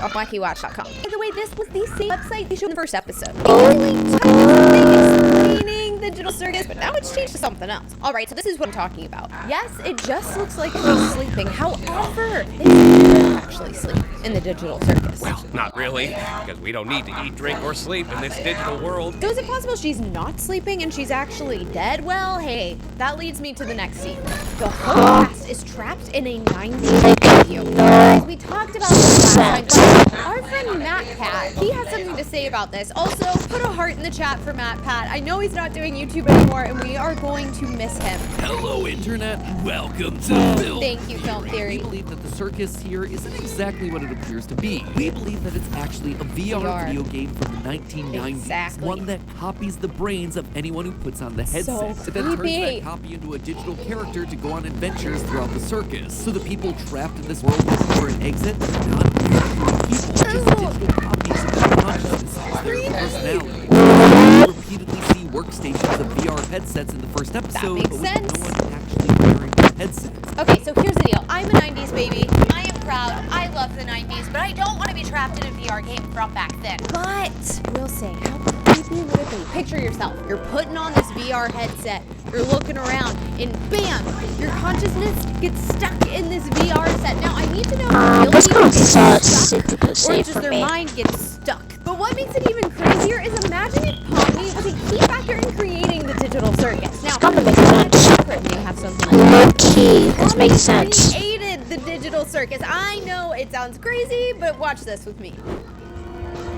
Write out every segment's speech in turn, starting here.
on WackyWatch.com. By the way, this was the same website they showed in the first episode. Really tiny explaining the digital circus, but now it's changed to something else. Alright, so this is what I'm talking about. Yes, it just looks like she's sleeping. However, they don't actually sleep in the digital circus. Well, not really, because we don't need to eat, drink, or sleep in this digital world. So is it possible she's not sleeping and she's actually dead? Well, hey, that leads me to the next scene. The whole cast is trapped in a 90s video. As we talked about this last time, but our friend Matt Pat, he has something to say about this. Also, put a heart in the chat for Matt Pat. I know he's not doing YouTube anymore, and we are going to miss him. Hello, Internet. Welcome to Film. Thank you, Film Theory. We believe that the circus here isn't exactly what it appears to be. We believe that it's actually a VR video game from the 1990s. Exactly. One that copies the brains of anyone who puts on the headset. So It then turns creepy. that copy into a digital character to go on adventures throughout the circus. So the people trapped in this world looking for an exit are not actual people, just digital copies of their consciousnesses, their personality. We repeatedly see workstations of VR headsets in the first episode, makes but with sense. no one actually wearing the headsets. Okay, so here's the deal. I'm a 90s baby. I am proud. I love the 90s, but I don't want to be trapped in a VR game from back then. But we'll say, how creepy would it be? Picture yourself. You're putting on this VR headset. You're looking around, and bam, your consciousness gets stuck in this VR set. Now, I need to know if This real kind of people sad get stuck, super or safe just for their me. mind gets stuck. But what makes it even crazier is imagine if Pomni was a key factor in creating the digital circus. Now, Kinda makes sense. you have something Low key, this makes sense. created the digital circus. I know it sounds crazy, but watch this with me.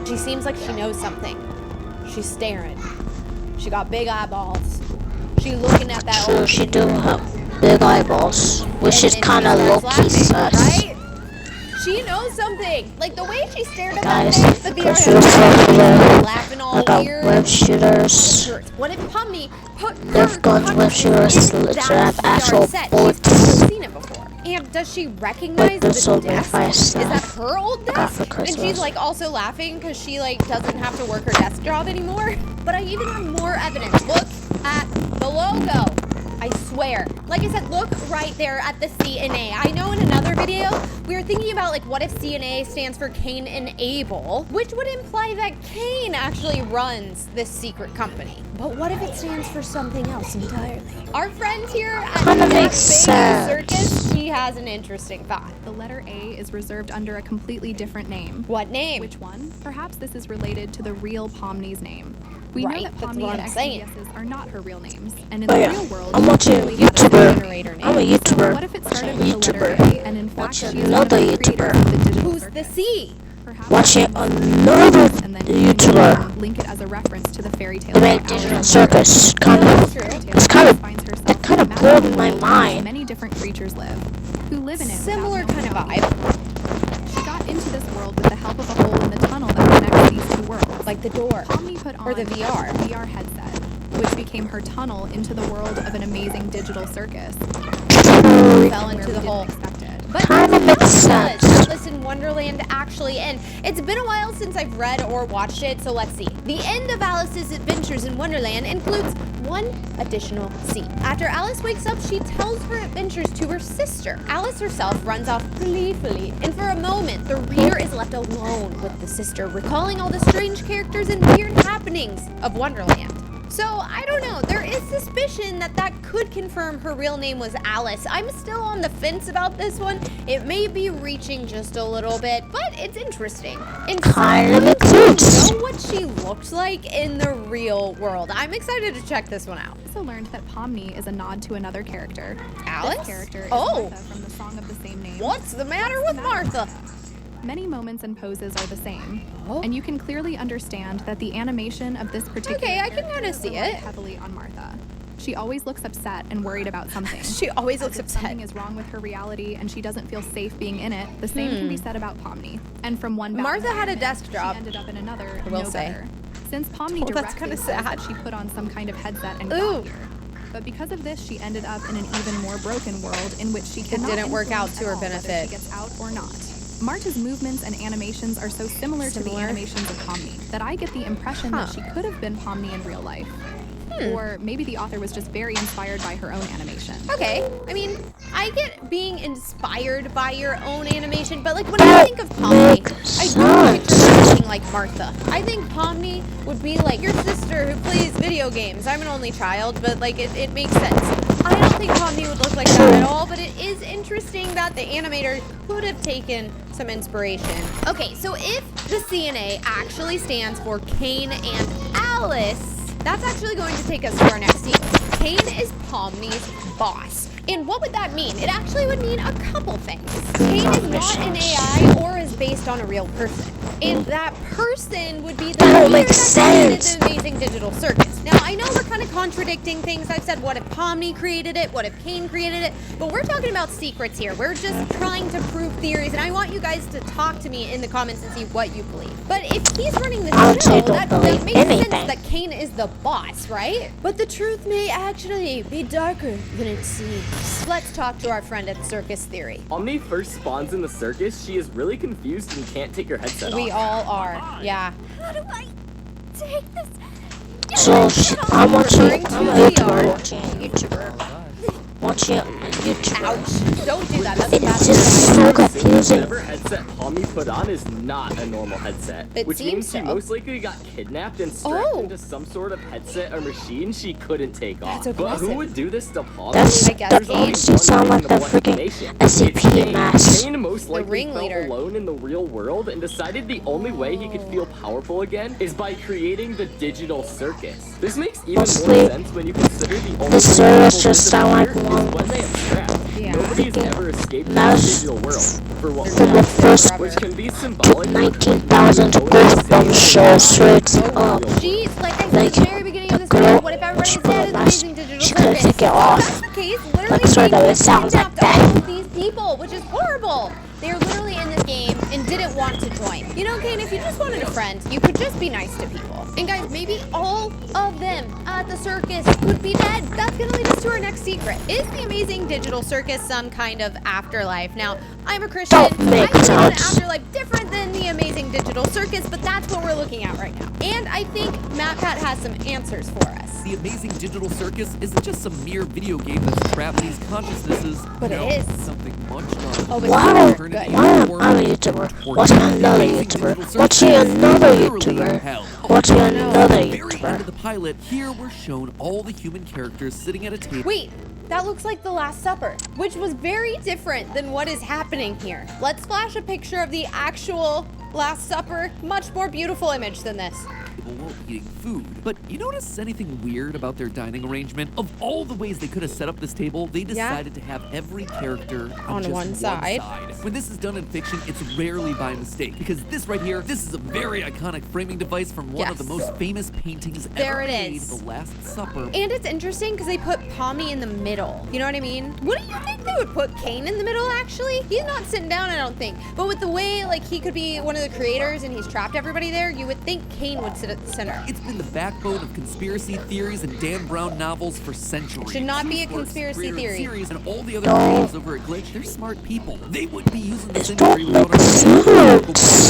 She seems like she knows something. She's staring. She got big eyeballs. She looking at that So old she do have big eyeballs, which is and kind of she low starts key laughing, sus. right? She knows something. Like the way she stared at Guys, that thing, the VR she was headset, laughing all I got weird. web shooters. What if Pomni put her They've got web shooters consciousness that in have that actual VR set? She's bullets. never seen it before. And does she recognize But this will the be desk? fire Is that stuff. her old I got desk? for And she's Christmas. like also laughing because she like doesn't have to work her desk job anymore. But I even have more evidence. Look at the logo. I swear. Like I said, look right there at the CNA. I know in another video, we were thinking about like what if CNA stands for Cain and Abel, which would imply that Cain actually runs this secret company. But what if it stands for something else entirely? Our friend here at Kinda the makes sense. Circus, she has an interesting thought. The letter A is reserved under a completely different name. What name? Which one? Perhaps this is related to the real Pomni's name. We Right, know that that's Pomni what and I'm saying. XPSs are not her real names, and in Oh the yeah, real world, I'm watching she really had a YouTuber. generator name. I'm a So YouTuber. what if it started Watching with the letter YouTuber. A, and in fact Watching she is one of the another creators YouTuber. of the digital Who's the circus? C? Perhaps Watching she was another and then YouTuber. link it as a reference to the fairy tale. They make about digital Alice. circus. Kind of. It's kind of. Finds herself It kind of in a blew magical my world mind. where many different creatures live, who live in it. Similar without kind of knowing vibe. She got into this world with the help of a hole in the tunnel that connects these two worlds. Like the door. Pomni put on Or the VR. a VR headset, which became her tunnel into the world of an amazing digital circus. Fell into the hole. But Kinda how makes does sense. Alice in Wonderland actually end? It's been a while since I've read or watched it, so let's see. The end of Alice's adventures in Wonderland includes one additional scene. After Alice wakes up, she tells her adventures to her sister. Alice herself runs off gleefully, and for a moment, the reader is left alone with the sister, recalling all the strange characters and weird happenings of Wonderland. So, I don't know, there is suspicion that that could confirm her real name was Alice. I'm still on the fence about this one. It may be reaching just a little bit, but it's interesting. And Kinda makes someone sense. know what she looked like in the real world. I'm excited to check this one out. I also learned that Pomni is a nod to another character. Alice? This character is Oh. Martha from the song of the same name. What's the matter with Martha? Many moments and poses are the same, Oh. and you can clearly understand that the animation of this particular Okay, I can character kinda see relied it. heavily on Martha. She always looks upset and worried about something. She always As looks if upset. something is wrong with her reality and she doesn't feel safe being in it. The same can be said about Pomni. And from one bad Martha had a environment, desk job. She ended up in another, I will no say. better. Since Pomni Oh, that's directly kinda says sad. that she put on some kind of headset and Ooh. got here. But because of this, she ended up in an even more broken world in which she cannot didn't work out influence to at her all whether benefit. she gets out or not. Marta's movements and animations are so similar to the Similar? animations of Pomni that I get the impression that Huh. she could have been Pomni in real life. Or maybe the author was just very inspired by her own animation. Okay, I mean, I get being inspired by your own animation, but like when I think of Pomni, I don't picture her looking like Martha. I think Pomni would be like your sister who plays video games. I'm an only child, but like it makes sense. I don't think Pomni would look like that at all, but it is interesting that the animator could have taken some inspiration. Okay, so if the CNA actually stands for Kane and Alice, that's actually going to take us to our next scene. Kane is Pomni's boss. And what would that mean? It actually would mean a couple things. Kane is not an AI or is based on a real person. And that person would be the leader that created the Amazing Digital Circus. Now, I know we're kind of contradicting things. I've said, what if Pomni created it? What if Kane created it? But we're talking about secrets here. We're just trying to prove theories. And I want you guys to talk to me in the comments and see what you believe. But if he's running the show, that makes sense that Kane is the boss, right? But the truth may actually be darker than it seems. Let's talk to our friend at Circus Theory. Pomni first spawns in the circus, she is really confused and can't take her headset off. We all are, yeah. How do I take this? So I'm watching a VR. watching a YouTuber. Ouch. Don't do that. That's It's bad. just so confusing. Whatever headset Pomni put on is not a normal headset. It which seems means she so. most likely got kidnapped and strapped Oh. into some sort of headset or machine she couldn't take off. That's But aggressive. who would do this to Pomni? That's I guess that Kane. makes it sound like the freaking SCP mask. Kane most likely ringleader. felt alone in the real world and decided the only way he could feel powerful again is by creating the digital circus. This makes even more Mostly, sense when you consider the only the way circus people just sound like disappear is one when they have trapped. Yeah. Nobody's ever escaped the mouse digital world for what from the first which can be symbolic. 19,000 goosebumps show straight up. Jeez, like I said Like, at the very beginning of this girl, video, what if everybody's she dead in the realized Amazing Digital she couldn't Circus? take it off. If that's the case, literally Like, sort of, Kane it sounds like kidnapped that. all of these people, which is horrible. They were literally in this game and didn't want to join. You know, Kane, if you just wanted a friend, you could just be nice to people. And guys, maybe all of them at the circus could be dead. That's gonna lead us to our next secret. Is the Amazing Digital Circus some kind of afterlife? Now, I'm a Christian. Don't make I believe in an sense. afterlife different than the Amazing Digital Circus, but that's what we're looking at right now. And I think MatPat has some answers for us. The Amazing Digital Circus isn't just some mere video game that's trapped these consciousnesses. But it no, is. something much larger. Oh, but Wow. good. Why am I a YouTuber? Watching another YouTuber. Watching another YouTuber. Watching another Very end of YouTuber. the pilot, here we're shown all the human characters sitting at a table. Wait, that looks like the Last Supper, which was very different than what is happening here. Let's flash a picture of the actual Last Supper. Much more beautiful image than this. While eating food. But you notice anything weird about their dining arrangement? Of all the ways they could have set up this table, they decided to have every character on just one side. When this is done in fiction, it's rarely by mistake, because this right here, this is a very iconic framing device from one of the Yes. most famous paintings There ever it made, is. The Last Supper. And it's interesting because they put Pomni in the middle. You know what I mean? Wouldn't you think they would put Kane in the middle, actually? He's not sitting down, I don't think. But with the way, like, he could be one of the creators and he's trapped everybody there, you would think Kane would sit at the center. It's been the backbone of conspiracy theories and Dan Brown novels for centuries. Should not be a Cheeseworks, conspiracy creator of the theory. Series, and all the other creators over at Glitch, they're smart people. They wouldn't be using this industry without our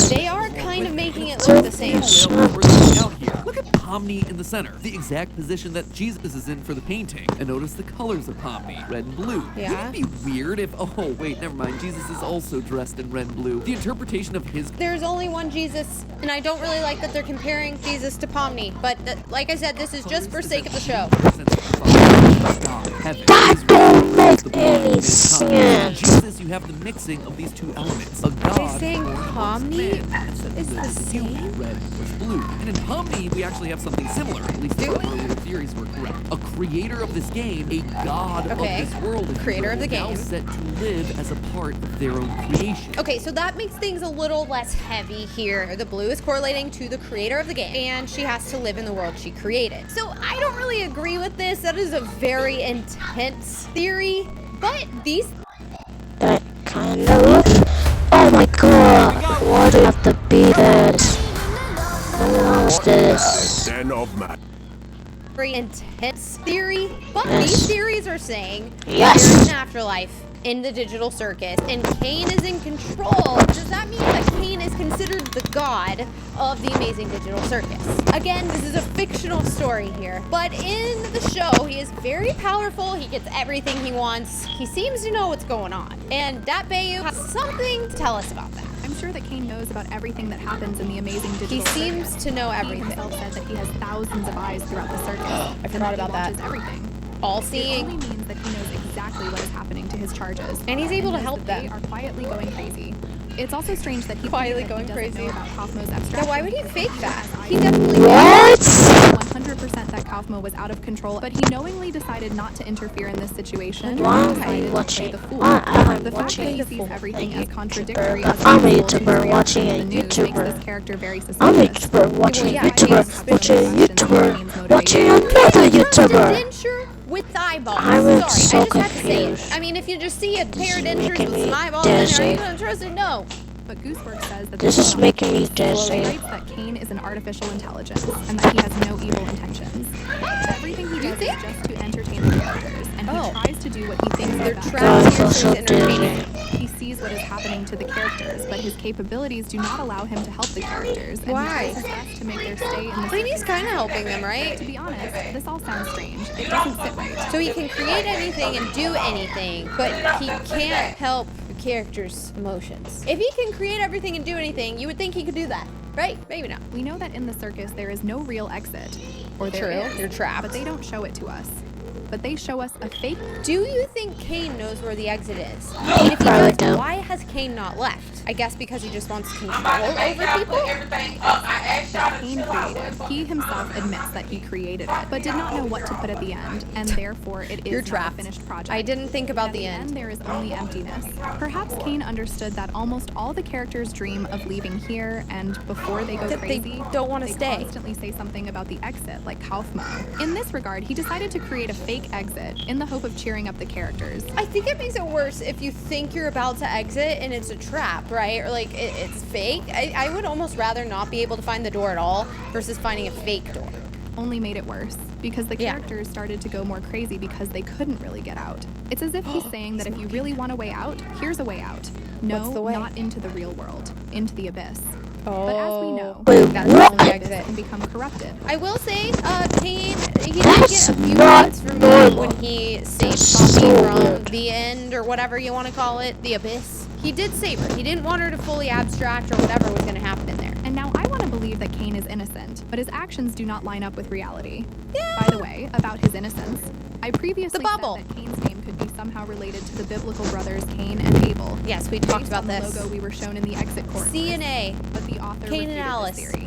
They are kind of making it look the same. out here. Look at Pomni in the center, the exact position that Jesus is in for the painting. And notice the colors of Pomni, red and blue. Yeah. Wouldn't it be weird if, oh wait, never mind, Jesus is also dressed in red and blue. The interpretation of his There's only one Jesus, and I don't really like that they're comparing Jesus to Pomni, but like I said, this is just for sake of the show. That don't make any sense. Jesus, you have the mixing of these two elements. A god saying born amongst Pomni men. Instead of is the blue, same? red was blue. And in Pomni, we actually have something similar. At least Do our we? earlier theories were correct. A creator of this game, a god Okay. of this world, if you Creator of will, the now game. set to live as a part of their own creation. Okay, so that makes things a little less heavy here. The blue is correlating to the creator of the game, and she has to live in the world she created. So I don't really agree with this. That is a very intense theory, but these That kind of look. Oh my god. Why do you have to be this? Who wants this? very intense theory, but Yes. these theories are saying Yes. there's an afterlife in the digital circus and Kane is in control. Does that mean that Kane is considered the god of the Amazing Digital Circus? Again, this is a fictional story here, but in the show, he is very powerful. He gets everything he wants. He seems to know what's going on. And Dat Bayou has something to tell us about that. I I'm sure that Kane knows about everything that happens in the amazing digital He seems circus. to know He everything. himself said that he has thousands of eyes throughout the circus. I forgot about that. He watches everything. All It seeing. only means that he knows exactly what is happening to his charges. And he's able to knows help that they them. are quietly going crazy. It's also strange that he Quietly believes that going he doesn't crazy. know about Kaufmo's abstraction. Yeah, why would he fake because that? has He eyes. definitely What? 100% that Kaufmo was out of control, but he knowingly decided not to interfere in this situation. Why and am decided I to watching? play the fool. Why am I The fact that he watching sees everything a as contradictory as I'm a possible to his YouTuber reaction watching in a the news makes YouTuber. this character very suspicious. I'm a YouTuber watching a yeah, YouTuber watching a Kane's YouTuber watching motivation. another Trust a YouTuber. denture with eyeballs. I'm Sorry, so I just had to say it. confused. I mean, if you just see a pair of is dentures making with me some eyeballs in there, are you dizzy. gonna trust it? No. But Goosework says that This this is not making me the case. He dizzy. writes that Kane is an artificial intelligence and that he has no evil intentions. Everything he does is just to entertain the characters, and he Oh. tries to do what he thinks They're is best. trapped I here feel so so he's entertaining. dizzy. He sees what is happening to the characters, but his capabilities do not allow him to help the characters. And Why? He tries his best to make their stay in the I mean, he's circus. kind of helping them, To right? be honest, this all sounds strange. It doesn't sit right. So he can create anything and do anything, but he can't help the character's emotions. If he can create everything and do anything, you would think he could do that, right? Maybe not. We know that in the circus there is no real exit. Or there True, is, you're trapped. But they don't show it to us. But they show us a fake. Do you think Kane knows where the exit is? And if he Probably does, don't. why has Kane not left? I guess because he just wants control over people? that Kane created. He himself admits that he created it, but did not know what to put at the end, and therefore it is You're not a trapped. finished project. I didn't think about At the end. there is only emptiness. Perhaps Kane understood that almost all the characters dream of leaving here, and before they go That they crazy, don't wanna they stay. constantly say something about the exit, like Kaufmo. In this regard, he decided to create a fake exit in the hope of cheering up the characters. I think it makes it worse if you think you're about to exit and it's a trap, right? Or like it's fake. I would almost rather not be able to find the door at all versus finding a fake door. Only made it worse because the Yeah. characters started to go more crazy because they couldn't really get out. It's as if he's saying that if you really want a way out, here's a way out. No, What's the way? not into the real world, into the abyss. Oh, But as we know, Wait, that's what? the only the abyss exit. can become corrupted. I will say, Kane, he did That's get a few not points from me normal. when he saved That's Poppy so from weird. the end or whatever you want to call it, the abyss. He did save her. He didn't want her to fully abstract or whatever was going to happen in there. And now I want to believe that Kane is innocent, but his actions do not line up with reality. By the way, about his innocence, I previously The bubble. said that Kane's name could be somehow related to the biblical brothers Cain and Abel. Yes, we talked Based about on the this. logo we were shown in the exit course. C&A. But the author Cain and refuted Alice. this theory.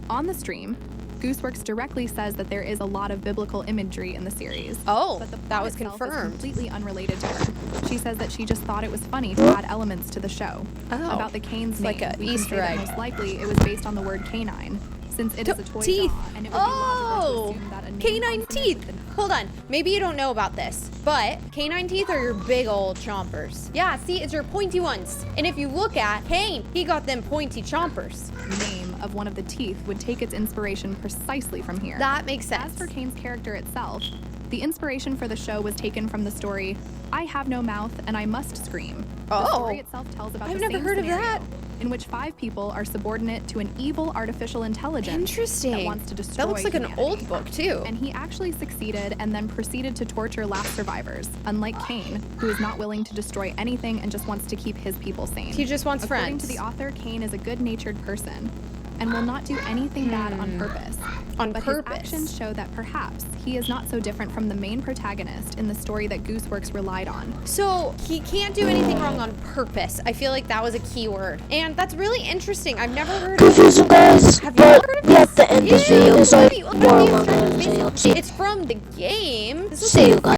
On the stream, Gooseworks directly says that there is a lot of biblical imagery in the series. Oh, But the plot that was itself is confirmed. completely unrelated to her. She says that she just thought it was funny to add elements to the show. Oh. About the Cane's Like name, a we can Easter say that egg. most likely it was based on the word canine, since it is a toy Teeth. jaw, and it would be logical to Oh, assume that a name canine consonant teeth. with an Hold on. Maybe you don't know about this, but canine teeth are your big old chompers. Yeah, see, it's your pointy ones. And if you look at Kane, he got them pointy chompers. name of one of the teeth would take its inspiration precisely from here. That makes sense. As for Kane's character itself, the inspiration for the show was taken from the story I Have No Mouth and I Must Scream. The Oh. story itself tells about I've the never same heard of scenario, that. in which 5 people are subordinate to an evil artificial intelligence Interesting. that wants to destroy That looks like an humanity. old book, too. And he actually succeeded and then proceeded to torture last survivors, unlike Kane, who is not willing to destroy anything and just wants to keep his people sane. He just wants According friends. to the author, Kane is a good-natured person and will not do anything bad on purpose. On But purpose. his actions show that perhaps he is not so different from the main protagonist in the story that Gooseworks relied on. So he can't do anything wrong on purpose. I feel like that was a key word. And that's really interesting. I've never heard of Confusing guys, Have you but heard of yeah, this? at the end of this Ew, video is like look at more these along the things. lines of video. See It's from the game. This is you guys.